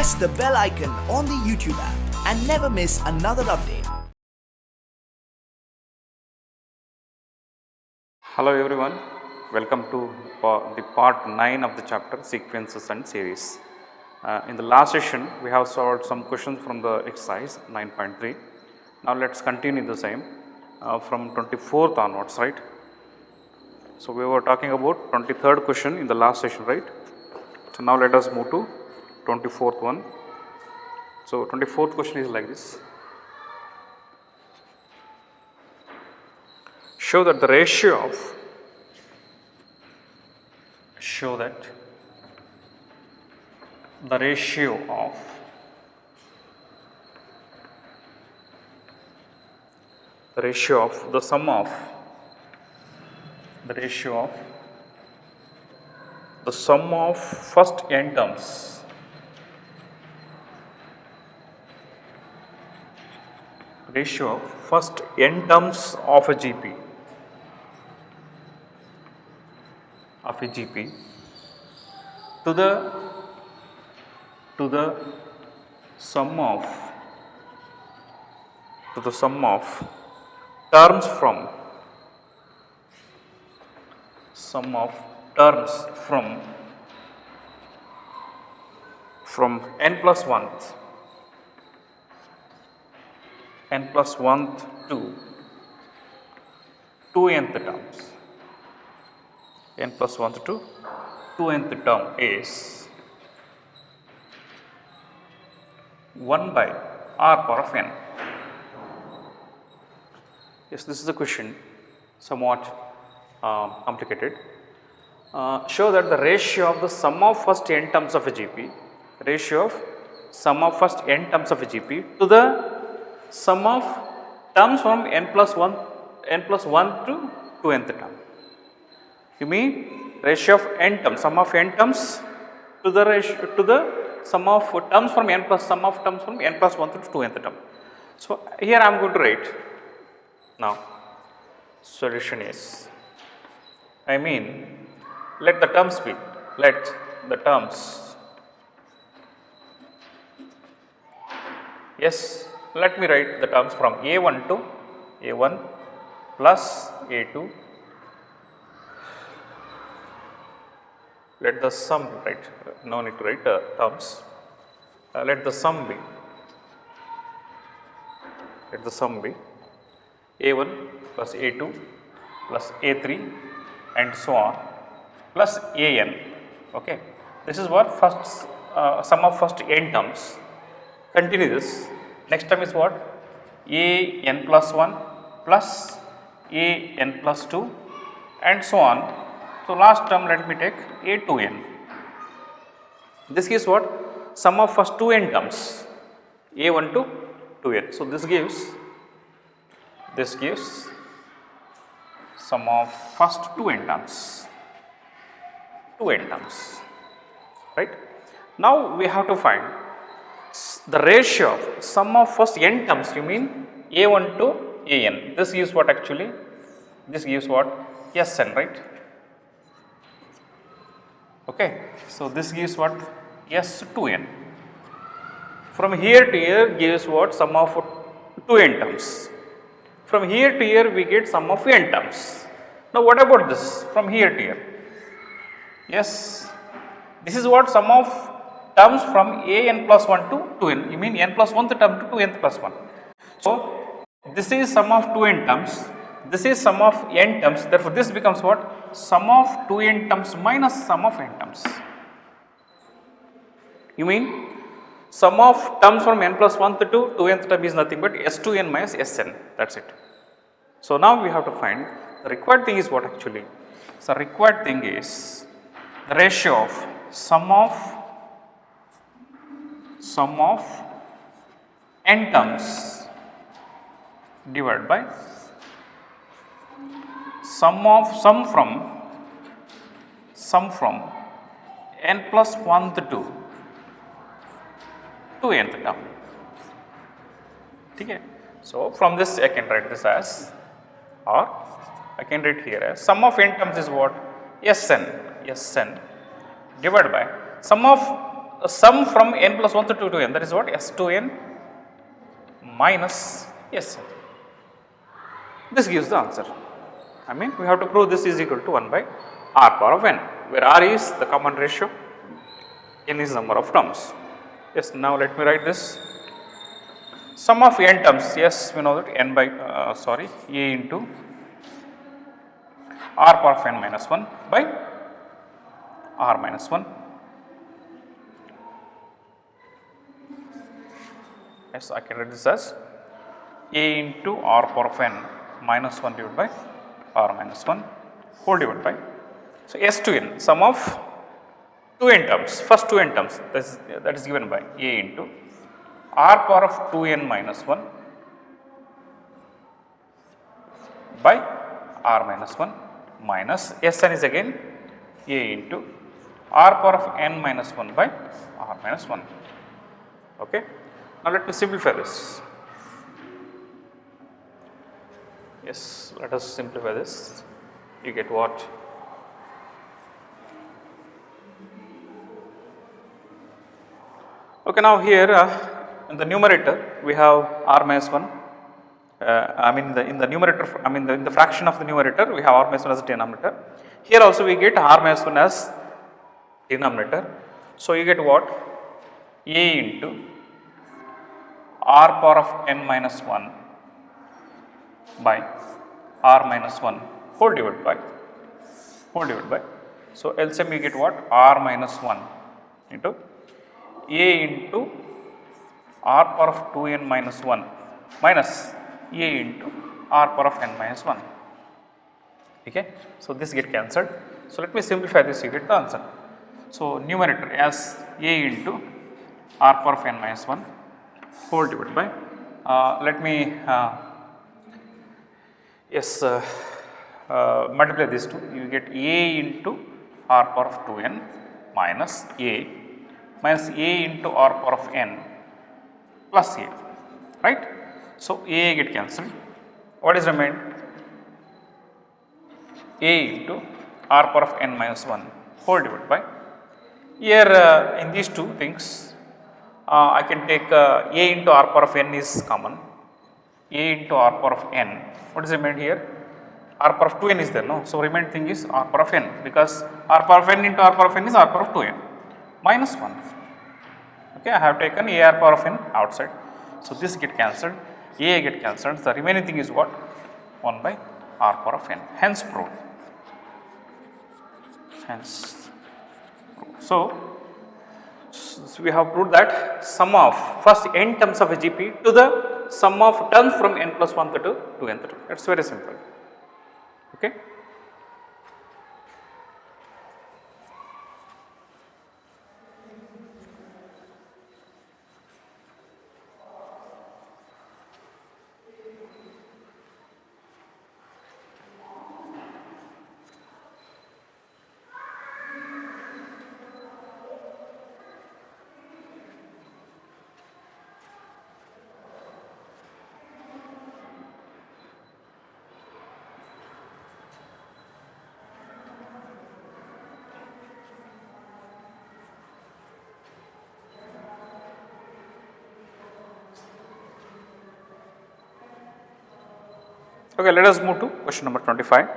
press the bell icon on the YouTube app and never miss another update. Hello everyone, welcome to the part 9 of the chapter sequences and series. In the last session we have solved some questions from the exercise 9.3. Now let us continue the same from 24th onwards, right. So we were talking about 23rd question in the last session, right. So now let us move to 24th one. So 24th question is like this. Show that the ratio of the sum of first n terms of a GP to the sum of terms from n plus 1th to 2nth terms. n plus 1th to 2nth term is 1 by r power of n. Yes, this is the question, somewhat complicated. Show that the ratio of the sum of first n terms of a GP, to the sum of terms from n plus 1 to 2nth term. You mean ratio of n terms, sum of n terms to the sum of terms from n plus 1 to 2nth term. So here I am going to write. Now solution is, let the terms be, yes, let me write the terms from a1 to a1 plus a2. Let the sum, right, no need to write terms. Let the sum be a1 plus a2 plus a3 and so on plus an. Okay, this is what first sum of first n terms. Continue this. Next term is what? an plus 1 plus an plus 2 and so on. So last term let me take a2n. This gives what? Sum of first 2n terms, a1 to 2n. So this gives sum of first 2n terms, right. Now we have to find the ratio of sum of first n terms, you mean a1 to an. This gives what actually? This gives what? Sn, right. Okay, so this gives what? S2n. From here to here gives what? Sum of 2n terms. From here to here we get sum of n terms. Now what about this from here to here? Yes, this is what? Sum of terms from an plus 1 to 2n. You mean n plus 1th term to 2n plus 1. So this is sum of 2n terms. This is sum of n terms. Therefore this becomes what? Sum of 2n terms minus sum of n terms. You mean sum of terms from n plus 1th to 2nth term is nothing but s2n minus sn. That's it. So now we have to find the required thing is what actually? So required thing is the ratio of sum of n terms divided by sum from n plus 1th to 2nth term. Okay. So from this I can write this as, or I can write here as sum of n terms is what? Sn divided by sum of the sum from n plus 1 to 2 to n, that is what? S2n minus Sn. This gives the answer. I mean, we have to prove this is equal to 1 by r power of n, where r is the common ratio, n is number of terms. Yes, now let me write this. Sum of n terms, yes, we know that n by, a into r power of n minus 1 by r minus 1. Yes, I can write this as a into r power of n minus 1 divided by r minus 1 whole divided by. So, S to n, sum of two n terms, first two n terms, that is given by a into r power of 2n minus 1 by r minus 1 minus Sn is again a into r power of n minus 1 by r minus 1. Okay. Now, let me simplify this. Yes, let us simplify this. You get what? Okay, now here in the numerator we have r minus 1. In the numerator, in the fraction of the numerator we have r minus 1 as a denominator. Here also we get r minus 1 as denominator. So, you get what? A into r power of n minus 1 by r minus 1 whole divided by. So, LCM you get what? R minus 1 into a into r power of 2n minus 1 minus a into r power of n minus 1. Okay. So, this get cancelled. So, let me simplify this, you get the answer. So, numerator as a into r power of n minus 1 whole divided by, let me multiply these two, you get a into r power of 2n minus a into r power of n plus a, right. So, a get cancelled. What is remained? A into r power of n minus 1 whole divided by. Here in these two things, I can take a into r power of n is common, a into r power of n. What is remained here? R power of 2n is there, no? So, remaining thing is r power of n, because r power of n into r power of n is r power of 2n minus 1. Okay, I have taken a r power of n outside. So, this get cancelled, a get cancelled, the remaining thing is what? 1 by r power of n, hence proved. So, we have proved that sum of first n terms of a GP to the sum of terms from n plus 1 to n. That is very simple. Okay. Okay, let us move to question number 25.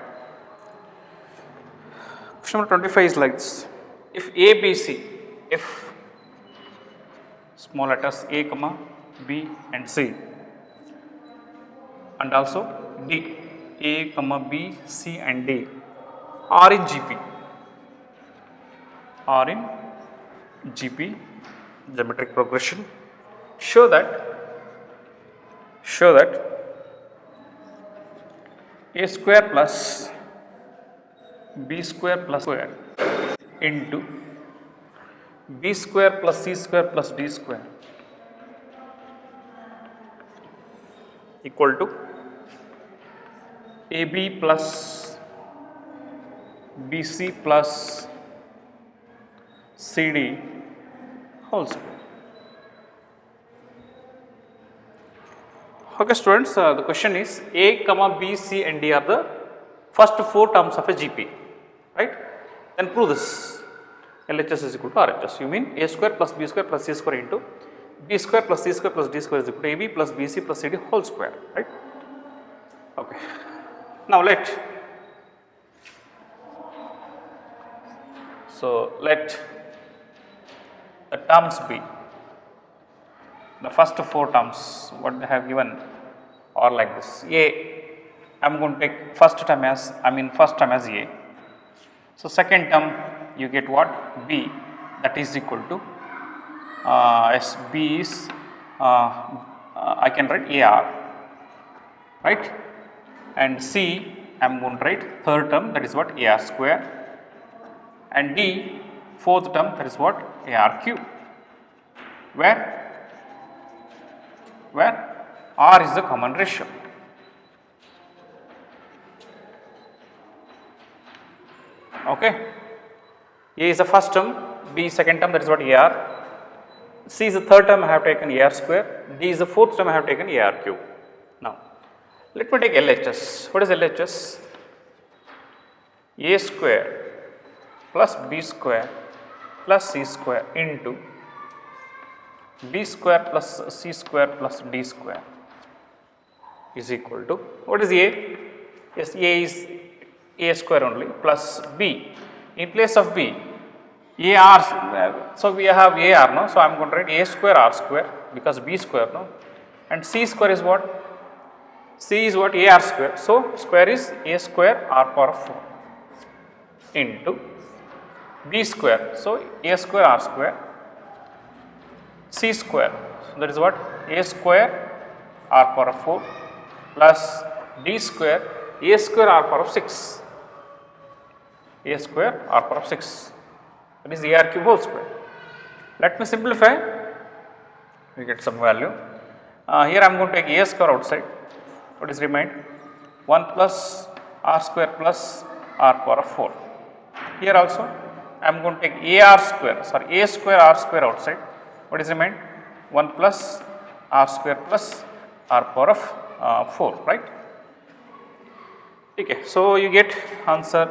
Question number 25 is like this. If A, B, C, if small letters A, comma, B and C, and also D, A, comma, B, C and D are in GP, geometric progression, show that A square plus B square plus square into B square plus C square plus D square equal to AB plus BC plus CD whole square. Okay, students, the question is A, comma, B, C and D are the first four terms of a GP, right? Then prove this. LHS is equal to RHS. You mean A square plus B square plus C square into B square plus C square plus D square is equal to AB plus BC plus CD whole square, right? Okay. Now let the terms be the first 4 terms what they have given are like this. A, I am going to take first term as A. So second term you get what? B, that is equal to as B is I can write AR, right? And C I am going to write third term, that is what? AR square, and D fourth term, that is what? AR cube, where R is the common ratio. Okay. A is the first term, B is second term, that is what? AR. C is the third term, I have taken AR square, D is the fourth term, I have taken AR cube. Now, let me take LHS. What is LHS? A square plus B square plus C square into B square plus C square plus D square is equal to, what is A? Yes, A is A square only plus B. In place of B, AR, so we have AR, no? So I am going to write A square R square because B square, no? And C square is what? C is what? AR square. So square is A square R power of 4 into B square. So A square R square, C square. So that is what? A square R power of 4 plus D square A square R power of 6. A square R power of 6. That is AR cube whole square. Let me simplify. We get some value. Here I am going to take A square outside. What is remained? 1 plus R square plus R power of 4. Here also I am going to take A square R square outside. What is remained? 1 plus R square plus R power of 4, right? Okay, so you get answer,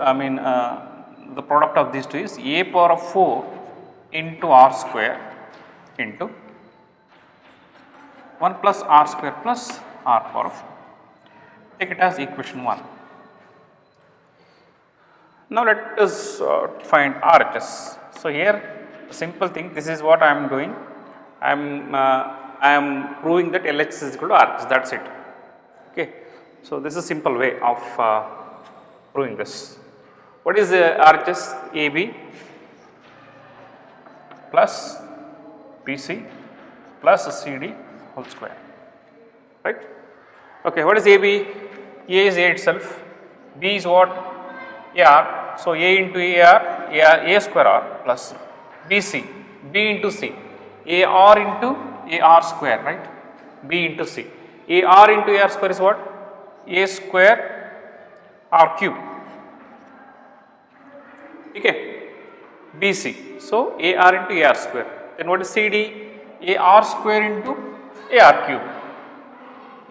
the product of these two is A power of 4 into R square into 1 plus R square plus R power of 4. Take it as equation 1. Now let us find RHS. So here simple thing, this is what I am doing. I am proving that LHS is equal to RHS, that is it. Okay. So this is a simple way of proving this. What is RHS? AB plus BC plus CD whole square, right? Okay, what is AB? A is A itself, B is what? AR, so A into AR, A square R plus BC, B into C, AR into AR square, right? B into C, AR into AR square is what? A square R cube. Okay, BC, so AR into AR square. Then what is CD? AR square into AR cube.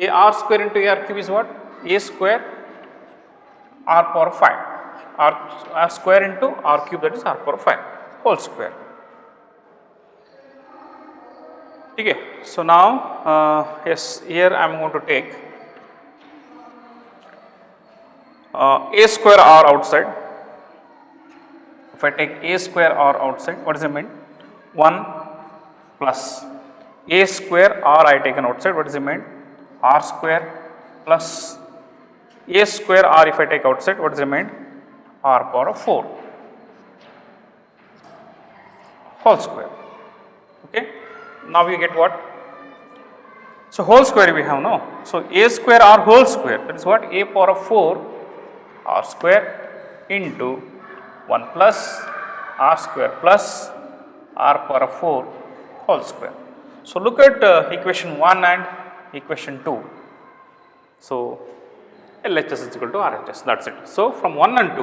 AR square into AR cube is what? A square R power 5. R square into R cube, that is R power 5 whole square. Okay, so now yes, here I am going to take A square R outside. If I take A square R outside, what does it mean? 1 plus A square R I taken outside, what does it mean? R square plus A square R if I take outside, what does it mean? R power of 4 whole square. Okay. Now we get what? So whole square we have, no? So A square R whole square, that is what? A power of 4 R square into 1 plus R square plus R power of 4 whole square. So look at equation 1 and equation 2. So LHS is equal to RHS, that is it. So from 1 and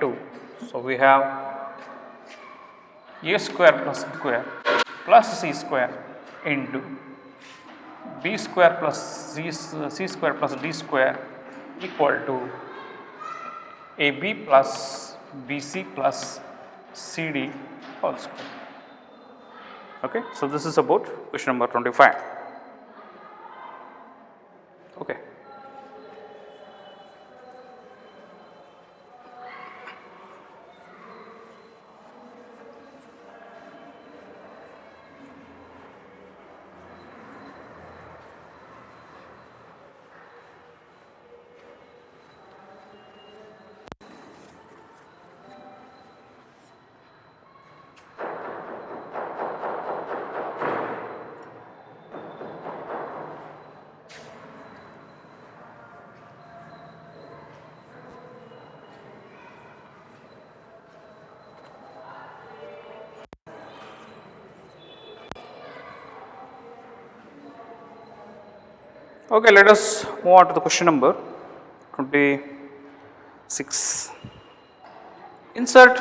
2, so we have A square plus C square into B square plus C square plus D square equal to AB plus BC plus CD whole square. Okay, so this is about question number 25. Okay. Okay, let us move on to the question number 26. Insert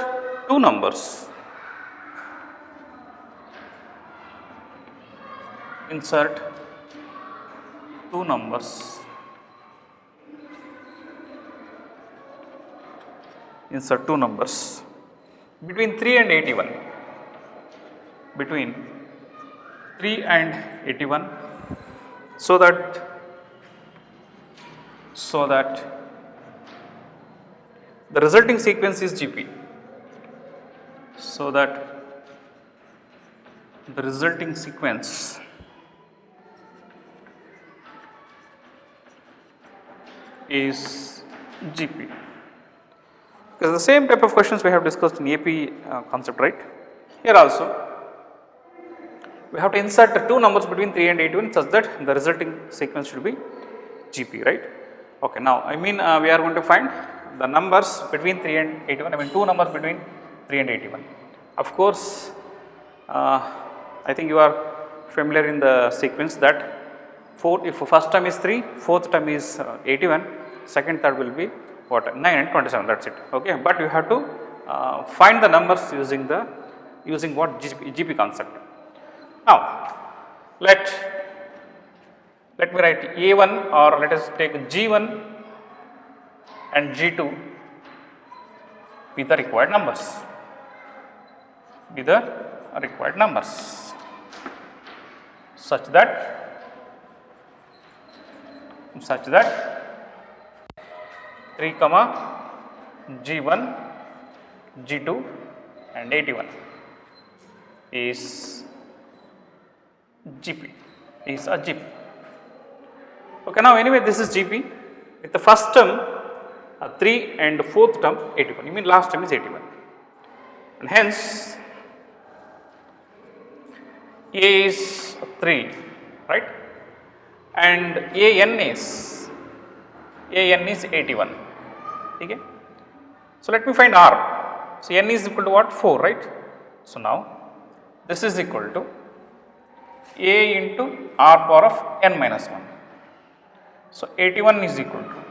two numbers. Insert two numbers. Insert two numbers between 3 and 81. Between 3 and 81, so that the resulting sequence is GP. So that the resulting sequence is GP. Because the same type of questions we have discussed in AP concept, right? Here also we have to insert two numbers between 3 and 81 such that the resulting sequence should be GP, right? Okay, now I mean we are going to find the numbers between 3 and 81, I mean two numbers between 3 and 81. Of course, I think you are familiar in the sequence that if first term is 3, fourth term is 81, second third will be what 9 and 27, that is it. Okay, but you have to find the numbers using what GP concept. Now let me write A1, or let us take G1 and G2 be the required numbers. Such that 3 G1, G2 and 81 is GP, is a GP. Okay, now anyway this is GP with the first term 3 and fourth term 81, you mean last term is 81, and hence A is 3, right, and AN is 81. Okay. So let me find R. So N is equal to what? 4, right? So now this is equal to A into R power of n minus 1. So 81 is equal to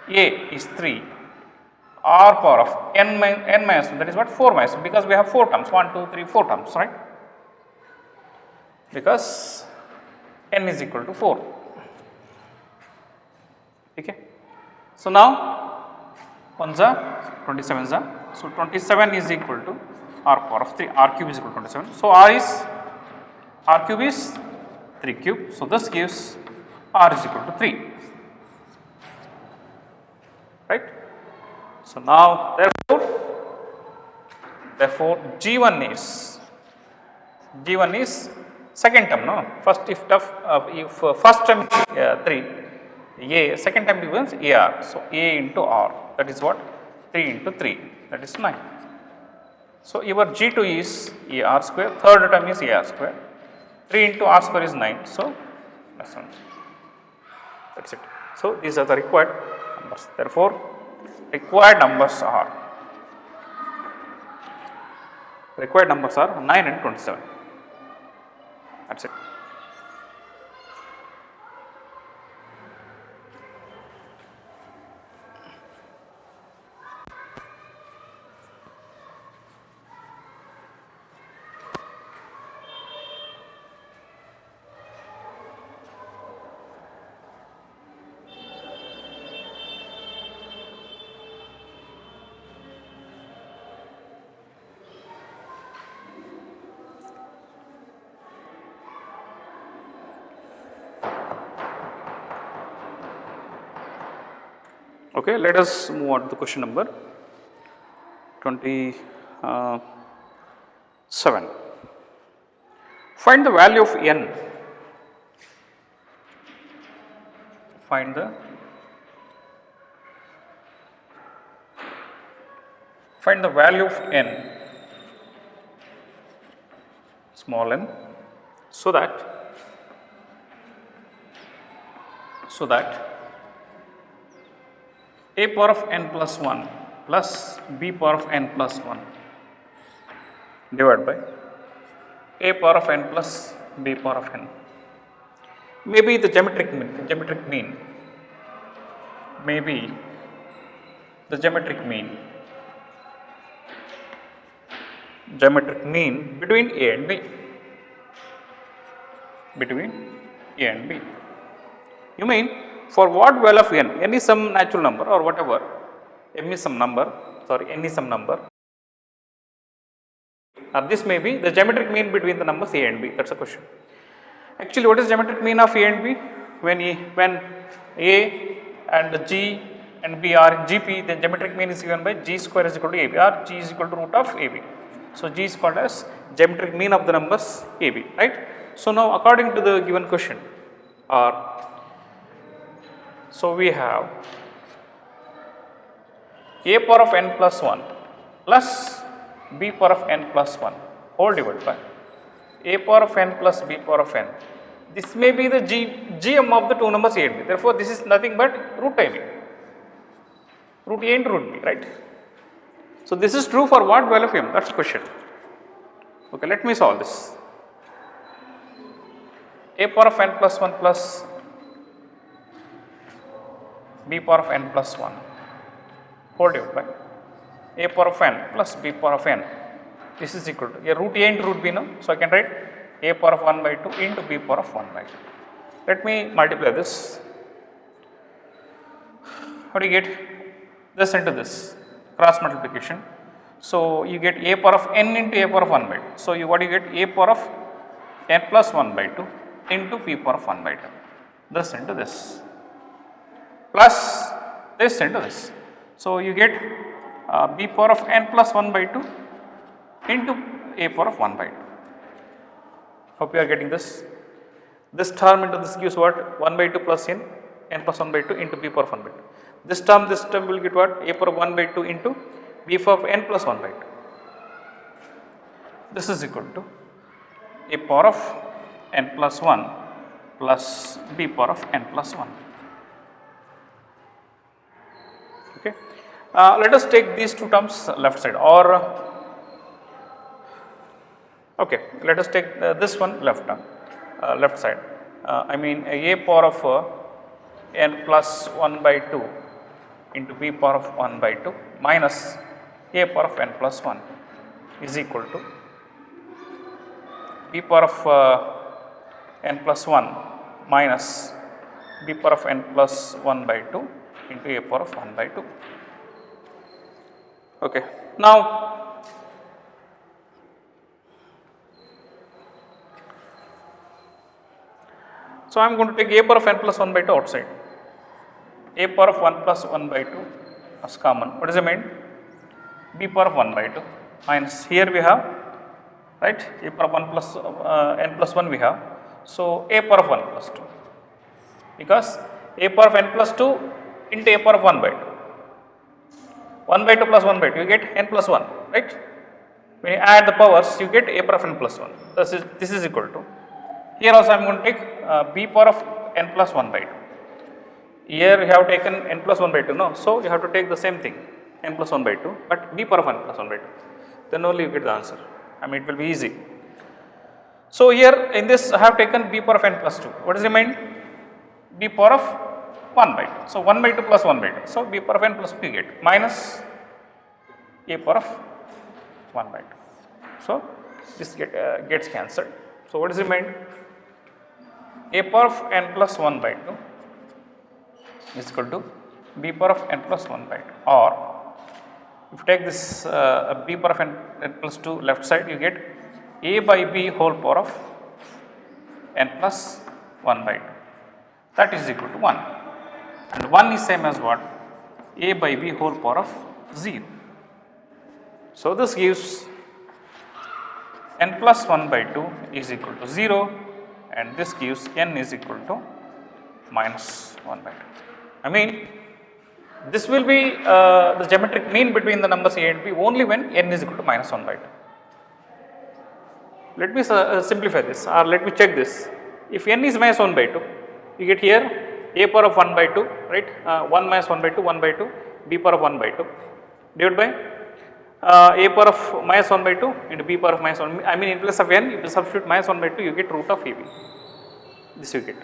A is 3, R power of n minus 1, that is what 4 minus 1, because we have 4 terms, 1, 2, 3, 4 terms, right? Because n is equal to 4. Okay. So now 1 27, so 27 is equal to R power of 3, R cube is equal to 27. So R cube is 3 cube. So this gives R is equal to 3, right. So now therefore G1 is second term, no, first if first term 3, A, second time becomes AR. So A into R, that is what 3 into 3, that is 9. So your G2 is AR square, third term is AR square, 3 into R square is 9. So that's one. That's it. So these are the required numbers. Therefore, required numbers are 9 and 27. That's it. Okay, let us move on to the question number 27. Find the value of n. Find the value of n, small n, so that a power of n plus 1 plus b power of n plus 1 divided by a power of n plus b power of n. Maybe the geometric mean, maybe the geometric mean between a and b, You mean for what value of n? N is some natural number or whatever, m is some number, n is some number, or this may be the geometric mean between the numbers a and b. That is the question. Actually, what is geometric mean of a and b? When a and g and b are in GP, then geometric mean is given by g square is equal to ab, or g is equal to root of ab. So, g is called as geometric mean of the numbers ab, right. So, now according to the given question, we have a power of n plus 1 plus b power of n plus 1 whole divided by a power of n plus b power of n. This may be the gm of the two numbers a and b. Therefore, this is nothing but root a into root b, right. So, this is true for what value of m? That is the question. Okay, let me solve this. A power of n plus 1 plus b power of n plus 1 whole divided by a power of n plus b power of n. This is equal to root a into root b now. So, I can write a power of 1 by 2 into b power of 1 by 2. Let me multiply this. How do you get this into this? Cross multiplication. So, you get a power of n into a power of 1 by 2. So, what do you get? A power of n plus 1 by 2 into p power of 1 by 2. This into this plus this into this. So, you get b power of n plus 1 by 2 into a power of 1 by 2. Hope you are getting this. This term into this gives what? 1 by 2 plus n plus 1 by 2 into b power of 1 by 2. This term will get what? A power of 1 by 2 into b power of n plus 1 by 2. This is equal to a power of n plus 1 plus b power of n plus 1. Okay. Let us take these two terms left side, or okay, let us take this one left side. I mean a power of n plus 1 by 2 into b power of 1 by 2 minus a power of n plus 1 is equal to b power of n plus 1 minus b power of n plus 1 by 2 into a power of 1 by 2. Okay. Now, so I am going to take a power of n plus 1 by 2 outside. A power of 1 plus 1 by 2 as common. What does it mean? B power of 1 by 2 minus here we have, right, a power of 1 plus n plus 1 we have. So, a power of 1 plus 2, because a power of n plus 2 into a power of 1 by 2. 1 by 2 plus 1 by 2, you get n plus 1, right. When you add the powers, you get a power of n plus 1. This is equal to, here also I am going to take b power of n plus 1 by 2. Here you have taken n plus 1 by 2, no. So, you have to take the same thing, n plus 1 by 2, but b power of n plus 1 by 2. Then only you get the answer. I mean, it will be easy. So, here in this I have taken b power of n plus 2. What is remain? B power of 1 by 2. So, 1 by 2 plus 1 by 2. So, b power of n plus 2 you get minus a power of 1 by 2. So, this gets cancelled. So, what is remained? A power of n plus 1 by 2 is equal to b power of n plus 1 by 2, or if you take this b power of n plus 2 left side, you get a by b whole power of n plus 1 by 2, that is equal to 1, and 1 is same as what? a by b whole power of 0. So, this gives n plus 1 by 2 is equal to 0 and this gives n is equal to minus 1 by 2. I mean, this will be the geometric mean between the numbers a and b only when n is equal to minus 1 by 2. Let me simplify this, or let me check this. If n is minus 1 by 2, you get here a power of 1 by 2, right, 1 minus 1 by 2, 1 by 2, b power of 1 by 2 divided by a power of minus 1 by 2 into b power of minus 1. I mean, in place of n, if you substitute minus 1 by 2, you get root of ab. This you get.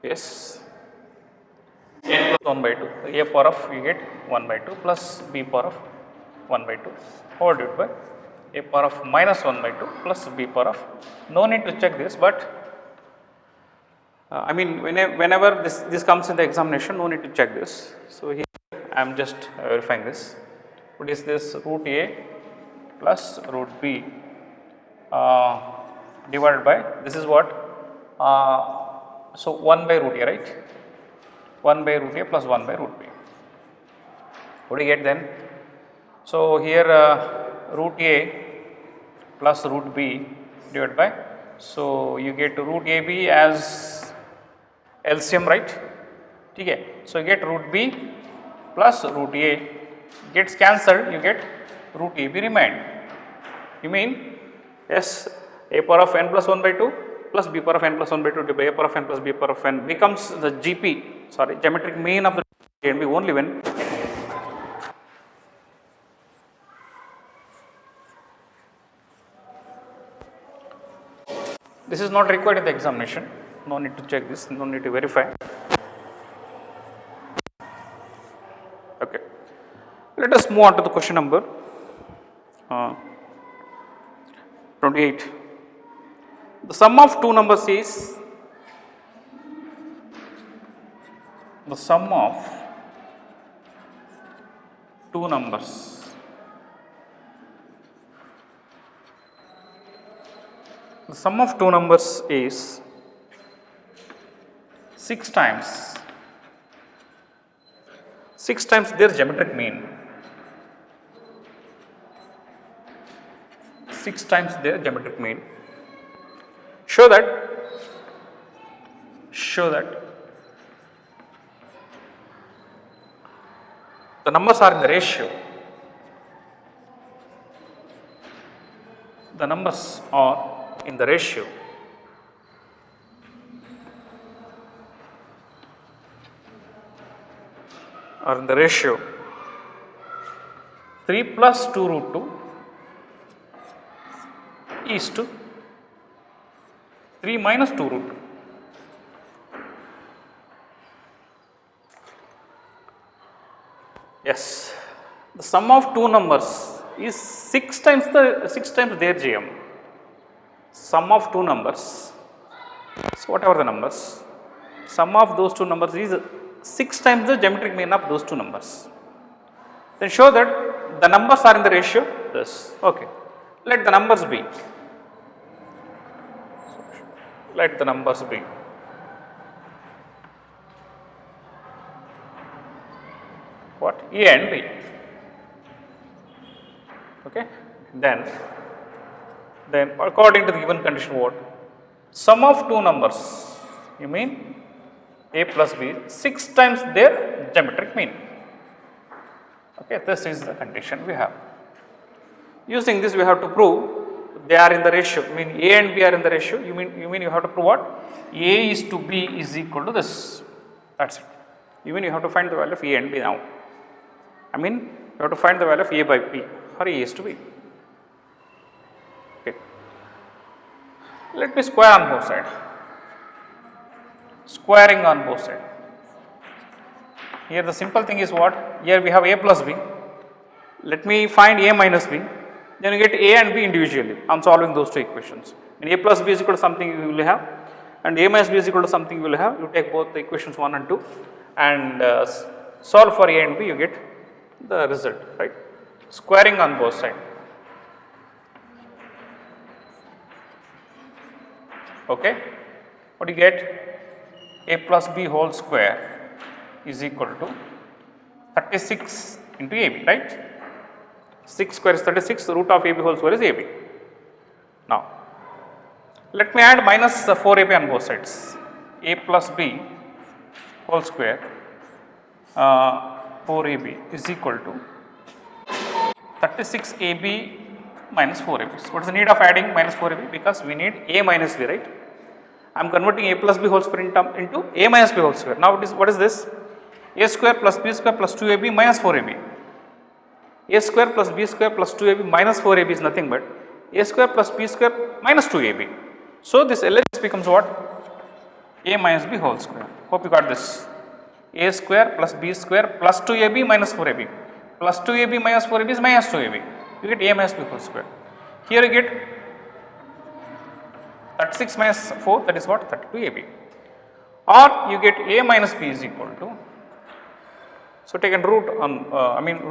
Yes, n plus 1 by 2, a power of you get 1 by 2 plus b power of 1 by 2 whole divided by a power of minus 1 by 2 plus b power of, no need to check this, but I mean whenever this comes in the examination, no need to check this. So, here I am just verifying this. What is this? Root a plus root b divided by, this is what? So, 1 by root a, right, 1 by root a plus 1 by root b. What do you get then? So, here root a plus root b divided by, so you get root ab as LCM, right, okay. So, you get root b plus root a gets cancelled, you get root ab remained. You mean, yes, a power of n plus 1 by 2 plus b power of n plus 1 by 2 divided by a power of n plus b power of n becomes the GP, sorry, geometric mean of the a and b only when this is not required in the examination, no need to check this, no need to verify. Okay. Let us move on to the question number 28. The sum of two numbers is, the sum of two numbers, the sum of two numbers is 6 times their geometric mean, 6 times their geometric mean. Show that the numbers are in the ratio, the numbers are in the ratio are in the ratio 3 plus 2 root 2 is to 3 minus 2 root 2. Yes, the sum of two numbers is 6 times their GM. Sum of two numbers, so whatever the numbers, sum of those two numbers is 6 times the geometric mean of those two numbers. Then show that the numbers are in the ratio this. Okay, let the numbers be. Let the numbers be. What? A and B. Okay. Then according to the given condition, what? Sum of two numbers. You mean A plus B 6 times their geometric mean. Okay. This is the condition we have. Using this, we have to prove they are in the ratio. I mean A and B are in the ratio. You mean you have to prove what? A is to B is equal to this. That's it. You mean you have to find the value of A and B now. I mean you have to find the value of A by B or A is to B. Okay. Let me square on both sides. Squaring on both sides. Here the simple thing is what? Here we have a plus b. Let me find a minus b. Then you get a and b individually. I am solving those two equations. And a plus b is equal to something you will have, and a minus b is equal to something you will have. You take both the equations 1 and 2 and solve for a and b, you get the result, right? Squaring on both sides. Okay. What do you get? A plus b whole square is equal to 36 into ab, right? 6 square is 36, the root of ab whole square is ab. Now, let me add minus 4ab on both sides. A plus b whole square 4ab is equal to 36ab minus 4ab. So, what is the need of adding minus 4ab? Because we need a minus b, right? I am converting a plus b whole square into a minus b whole square. Now, what is this? A square plus b square plus 2ab minus 4ab. A square plus b square plus 2ab minus 4ab is nothing but a square plus b square minus 2ab. So, this LHS becomes what? A minus b whole square. Hope you got this. A square plus b square plus 2ab minus 4ab. Plus 2ab minus 4ab is minus 2ab. You get a minus b whole square. Here you get 36 minus 4, that is what? 32ab. Or you get a minus b is equal to, so taken root on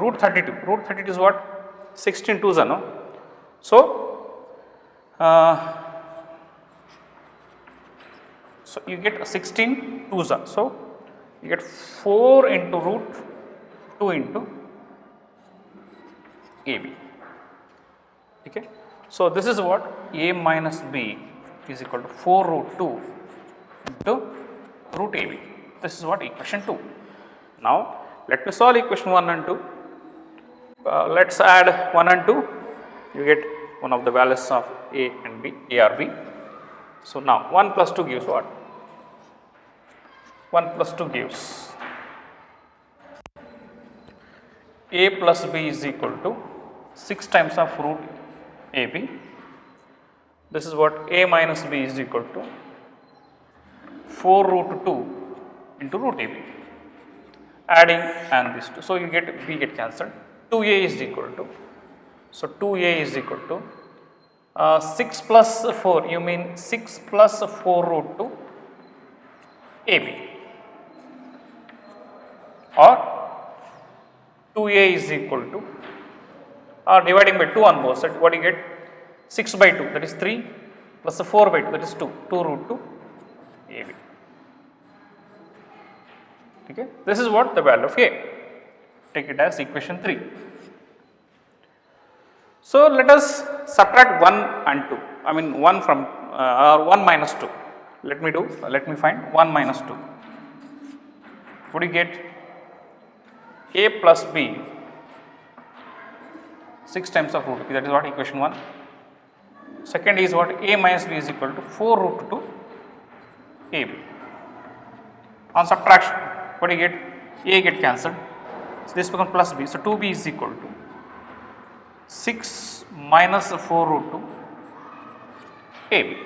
root 32. Root 32 is what? 16 twos are, no? So, so you get 16 twos are. So, you get 4 into root 2 into ab. Okay. So, this is what? A minus b is equal to 4 root 2 into root ab. This is what? Equation 2. Now, let me solve equation 1 and 2. Let us add 1 and 2. You get one of the values of a and b, a or b. So, now 1 plus 2 gives what? 1 plus 2 gives a plus b is equal to 6 times of root ab. This is what? A minus b is equal to 4 root 2 into root ab. Adding and this 2. So, you get b get cancelled. 2a is equal to, so 2a is equal to 6 plus 4, you mean 6 plus 4 root 2 ab, or 2a is equal to, or dividing by 2 on both sides, what do you get? 6 by 2, that is 3, plus 4 by 2, that is 2, 2 root 2 ab. Okay. This is what? The value of a. Take it as equation 3. So, let us subtract 1 and 2, 1 from 1 minus 2. Let me find 1 minus 2. What do you get? A plus b 6 times of root b, that is what? Equation 1. Second is what? A minus b is equal to 4 root 2 ab. On subtraction, what do you get? A get cancelled. So, this becomes plus b. So, 2b is equal to 6 minus 4 root 2 ab.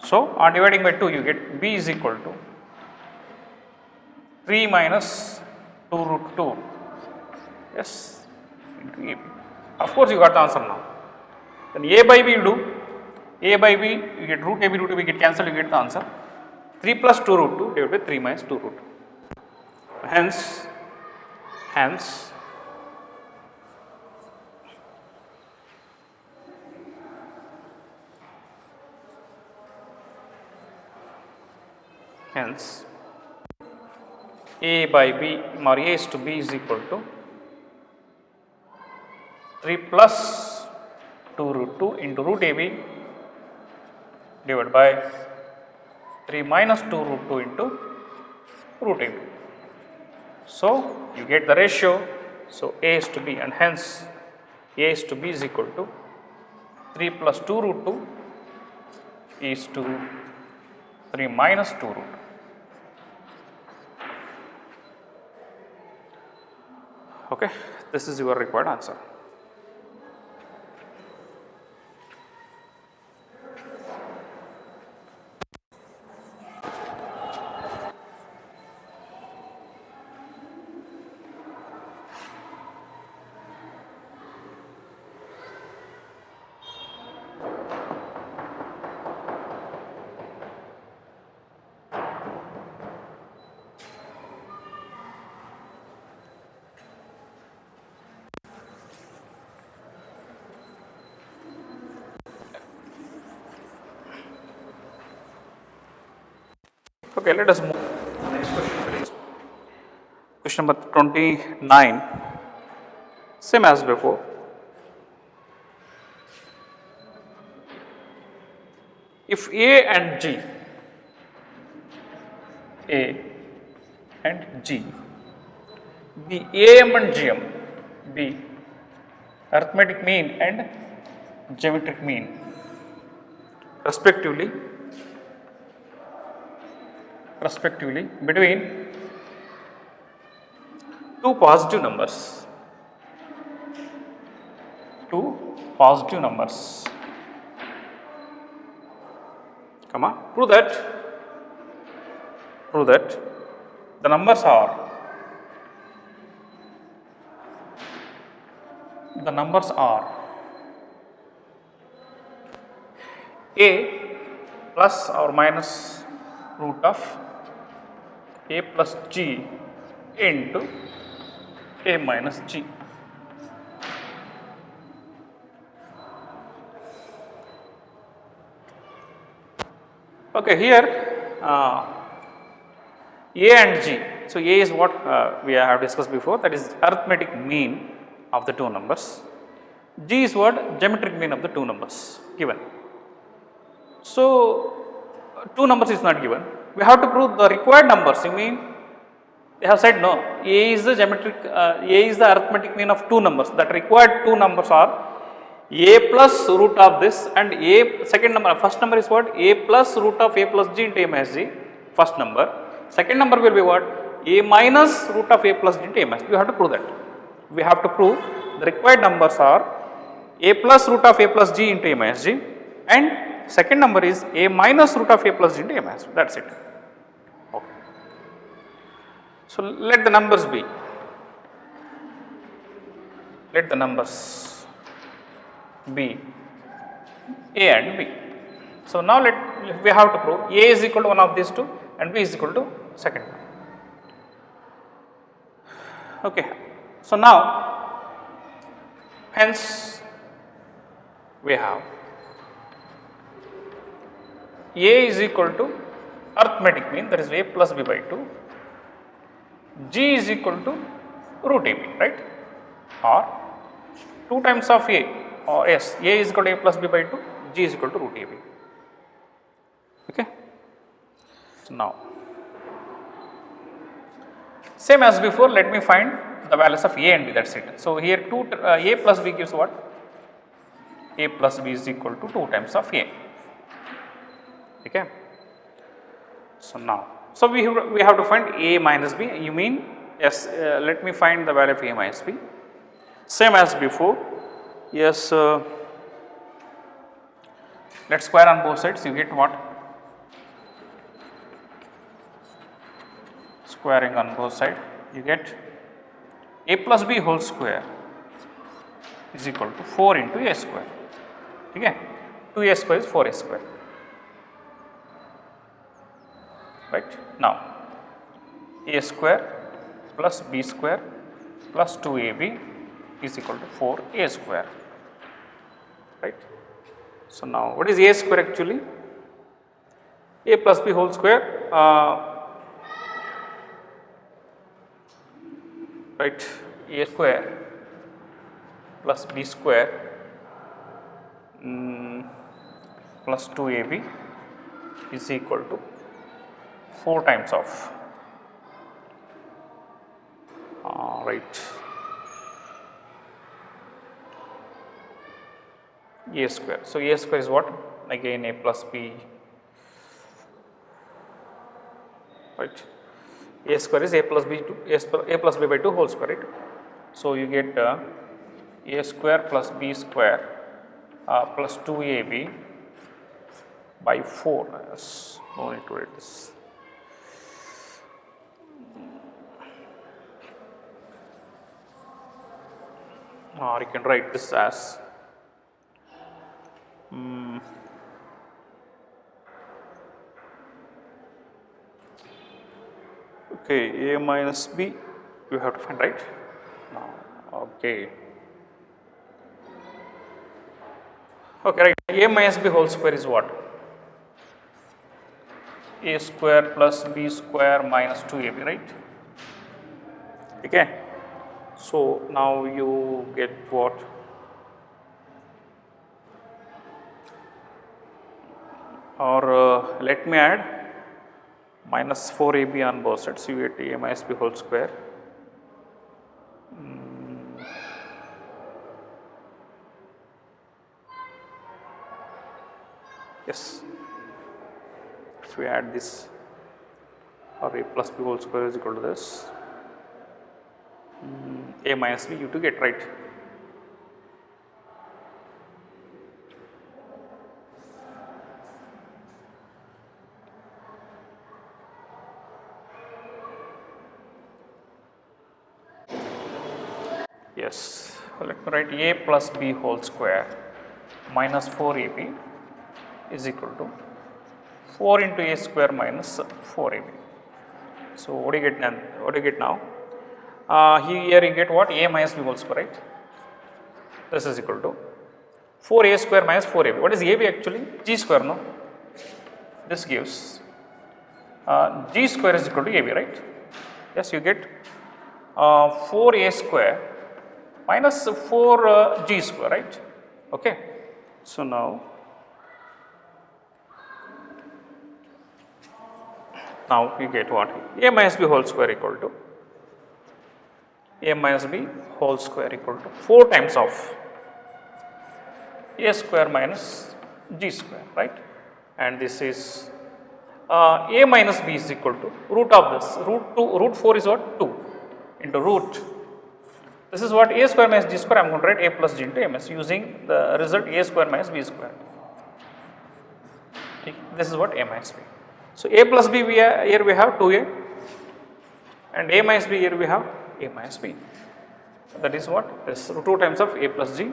So, on dividing by 2, you get b is equal to 3 minus 2 root 2 yes into ab. Of course, you got the answer now. Then a by b you do, a by b you get root ab, root ab get cancelled, you get the answer 3 plus 2 root 2 divided by 3 minus 2 root 2. Hence, hence a by b or a is to b is equal to 3 plus 2 root 2 into root ab divided by 3 minus 2 root 2 into root ab. So, you get the ratio. So, a is to b, and hence a is to b is equal to 3 plus 2 root 2 is to 3 minus 2 root 2. Okay, this is your required answer. Okay, let us move to the next question, please. Question number 29, same as before. If A and G, A and G, be AM and GM, be arithmetic mean and geometric mean, respectively, between two positive numbers, comma, prove that the numbers are A plus or minus root of A plus G into A minus G. Okay, here A and G. So, A is what we have discussed before, that is arithmetic mean of the two numbers. G is what? Geometric mean of the two numbers given. So, two numbers is not given. We have to prove the required numbers. You mean they have said no. A is the arithmetic mean of two numbers. That required two numbers are A plus root of this and A first number is what? A plus root of A plus G into A minus G, first number. Second number will be what? A minus root of A plus G into A minus G. We have to prove that. We have to prove the required numbers are A plus root of A plus G into A minus G and second number is A minus root of A plus G into A minus G. That is it. Okay. So, let the numbers be. Let the numbers be A and B. So, now we have to prove A is equal to one of these two and B is equal to second one. Okay. So, now hence we have A is equal to arithmetic mean, that is A plus B by 2, G is equal to root AB, right, or 2 times of A, or yes, A is equal to A plus B by 2, G is equal to root AB. Okay. So, now same as before, let me find the values of A and B, that is it. So, here A plus B gives what? A plus B is equal to 2 times of A. Okay. So, now, we have to find A minus B, you mean, yes, let me find the value of A minus B, same as before, yes, let us square on both sides, you get what? Squaring on both sides, you get A plus B whole square is equal to 4 into A square, okay, 2A square is 4A square. Right. Now, A square plus B square plus 2AB is equal to 4A square, right. So, now what is A square actually? A plus B whole square, right, A square plus B square plus 2AB is equal to 4 times of right A square. So, A square is what? Again A plus B, right. A square is A plus B by 2 whole square, right. So, you get A square plus B square plus 2AB by 4. Yes, no need to write this. Or you can write this as okay, A minus B you have to find, right. Now, okay, right, A minus B whole square is what? a square plus b square minus 2ab, right? Okay. So now you get what? Or let me add minus 4ab on both sides, you get a minus b whole square. Yes, if we add this, or a plus b whole square is equal to this, a minus b, you to get right. Yes, let me write a plus b whole square minus 4ab is equal to 4 into a square minus 4ab. So what do you get now? What do you get now? Here you get what? A minus b whole square, right? This is equal to 4a square minus 4ab. What is ab actually? G square, no? This gives g square is equal to ab, right? Yes, you get 4a square minus 4g square, right? Okay. So now you get what? A minus b whole square equal to a minus b whole square equal to 4 times of a square minus g square, right? And this is a minus b is equal to root of this, root 4 is what? 2 into root. This is what? A square minus g square. I am going to write a plus g into a minus, using the result a square minus b square. Okay. This is what? A minus b. So a plus b, here we have 2a, and a minus b, here we have a minus b. That is what? This 2 times of a plus g,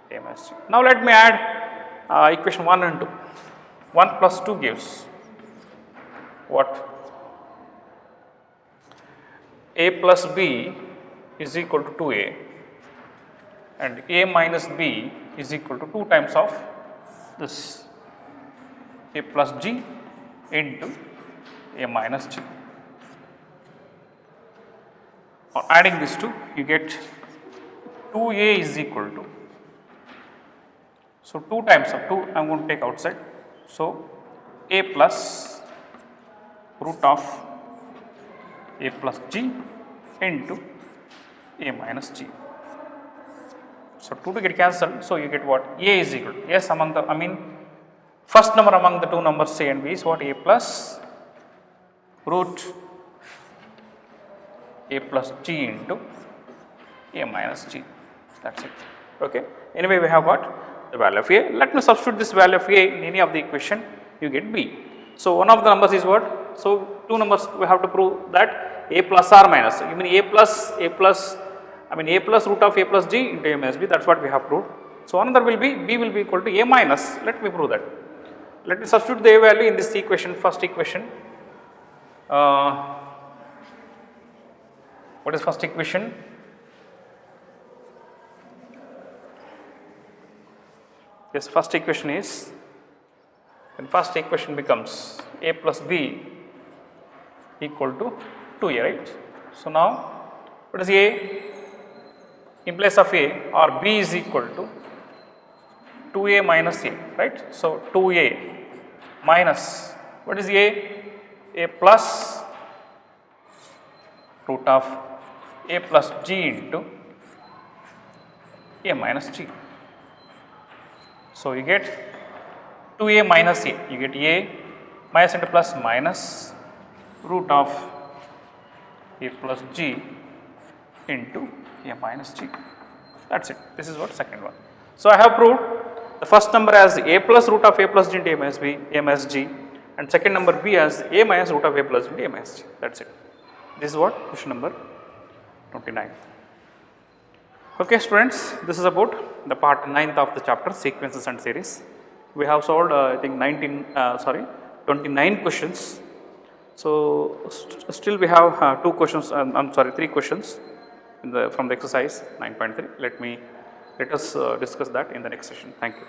a minus g. Now let me add equation 1 and 2. 1 plus 2 gives what? A plus b is equal to 2a, and a minus b is equal to 2 times of this a plus g into a minus g. Or adding these two, you get 2a is equal to, so 2 times of 2 I am going to take outside. So a plus root of a plus g into a minus g. So 2 to get cancelled, so you get what? A is equal to, yes, among the, first number among the two numbers a and b is what? A plus root a plus g into a minus g. That is it. Okay. Anyway, we have got the value of a. Let me substitute this value of a in any of the equation, you get b. So one of the numbers is what? So two numbers we have to prove that a plus or minus. You mean a plus root of a plus g into a minus b. That is what we have proved. So another will be b will be equal to a minus. Let me prove that. Let me substitute the a value in this equation, first equation. What is first equation? Yes, first equation is, and first equation becomes a plus b equal to 2a, right? So now what is a? In place of a, or b is equal to 2a minus a, right? So 2a minus, what is a? A plus root of a plus g into a minus g. So you get 2a minus a, you get a minus into plus minus root of a plus g into a minus g. That is it. This is what second one. So I have proved the first number as a plus root of a plus g into a minus b, a minus g, and second number b as a minus root of a plus into a minus g. That is it. This is what? Question number 29. Okay students, this is about the part 9th of the chapter, sequences and series. We have solved I think 29 questions. So still we have 2 questions, 3 questions from the exercise 9.3. Let us discuss that in the next session. Thank you.